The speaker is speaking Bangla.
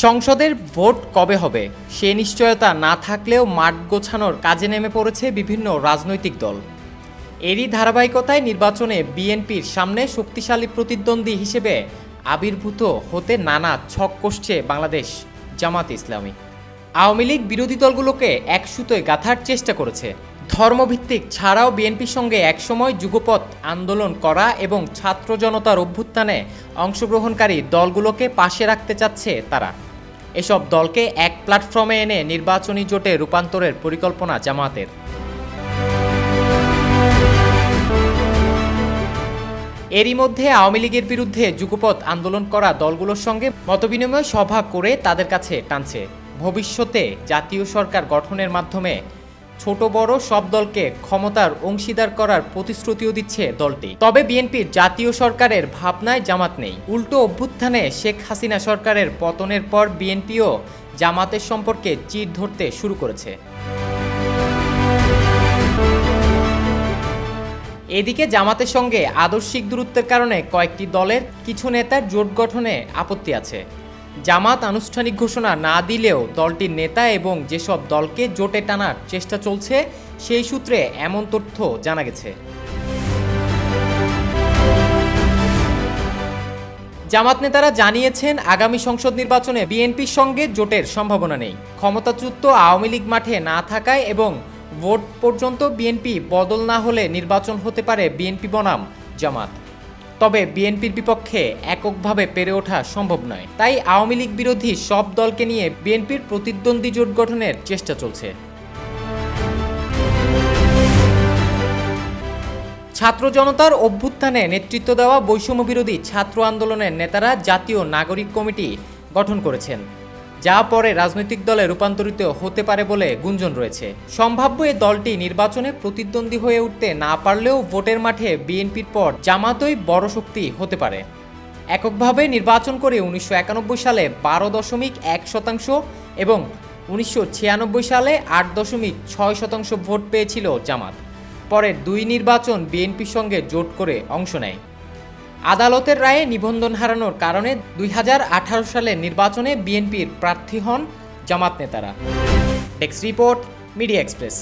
সংসদের ভোট কবে হবে সে নিশ্চয়তা না থাকলেও মাঠ গোছানোর কাজে নেমে পড়েছে বিভিন্ন রাজনৈতিক দল। এরই ধারাবাহিকতায় নির্বাচনে বিএনপির সামনে শক্তিশালী প্রতিদ্বন্দ্বী হিসেবে আবির্ভূত হতে নানা ছক কষছে বাংলাদেশ জামাত ইসলামী। আওয়ামী লীগ বিরোধী দলগুলোকে এক সুতোয় গাঁথার চেষ্টা করেছে। ধর্মভিত্তিক ছাড়াও বিএনপির সঙ্গে একসময় যুগপৎ আন্দোলন করা এবং ছাত্র জনতার অভ্যুত্থানে অংশগ্রহণকারী দলগুলোকে পাশে রাখতে চাচ্ছে তারা। এসব দলকে এক প্ল্যাটফর্মে এনে নির্বাচনী জোটে রূপান্তরের পরিকল্পনা জামাতের। এরই মধ্যে আওয়ামী লীগের বিরুদ্ধে যুগপৎ আন্দোলন করা দলগুলোর সঙ্গে মতবিনিময় সভা করে তাদের কাছে টানছে। ভবিষ্যতে জাতীয় সরকার গঠনের মাধ্যমে ছোট বড় সব দলকে ক্ষমতার অংশীদার করার প্রতিশ্রুতিও দিচ্ছে দলটি। তবে বিএনপির জাতীয় সরকারের ভাবনায় জামাত নেই। উল্টো অভ্যুত্থানে শেখ হাসিনা সরকারের পতনের পর বিএনপিও জামাতের সম্পর্কে চির ধরতে শুরু করেছে। এদিকে জামাতের সঙ্গে আদর্শিক দূরত্বের কারণে কয়েকটি দলের কিছু নেতার জোট গঠনে আপত্তি আছে। জামাত আনুষ্ঠানিক ঘোষণা না দিলেও দলটির নেতা এবং যেসব দলকে জোটে টানার চেষ্টা চলছে সেই সূত্রে এমন তথ্য জানা গেছে। জামাত নেতারা জানিয়েছেন, আগামী সংসদ নির্বাচনে বিএনপির সঙ্গে জোটের সম্ভাবনা নেই। ক্ষমতাচ্যুত আওয়ামী লীগ মাঠে না থাকায় এবং ভোট পর্যন্ত বিএনপি বদল না হলে নির্বাচন হতে পারে বিএনপি বনাম জামাত। তবে বিএনপির বিপক্ষে এককভাবে পেরে ওঠা সম্ভব নয়। তাই আওয়ামী লীগ বিরোধী সব দলকে নিয়ে বিএনপির প্রতিদ্বন্দ্বী জোট গঠনের চেষ্টা চলছে। ছাত্র জনতার অভ্যুত্থানে নেতৃত্ব দেওয়া বৈষম্য বিরোধী ছাত্র আন্দোলনের নেতারা জাতীয় নাগরিক কমিটি গঠন করেছেন, যা পরে রাজনৈতিক দলে রূপান্তরিত হতে পারে বলে গুঞ্জন রয়েছে। সম্ভাব্য এ দলটি নির্বাচনে প্রতিদ্বন্দ্বী হয়ে উঠতে না পারলেও ভোটের মাঠে বিএনপির পর জামাতই বড় শক্তি হতে পারে। এককভাবে নির্বাচন করে 1991 সালে 12.1% এবং 1996 সালে 8.6% ভোট পেয়েছিল জামাত। পরের দুই নির্বাচন বিএনপির সঙ্গে জোট করে অংশ নেয়। আদালতের রায়ে নিবন্ধন হারানোর কারণে 2018 সালের নির্বাচনে বিএনপির প্রার্থী হন জামাত নেতারা। Desk report, media express.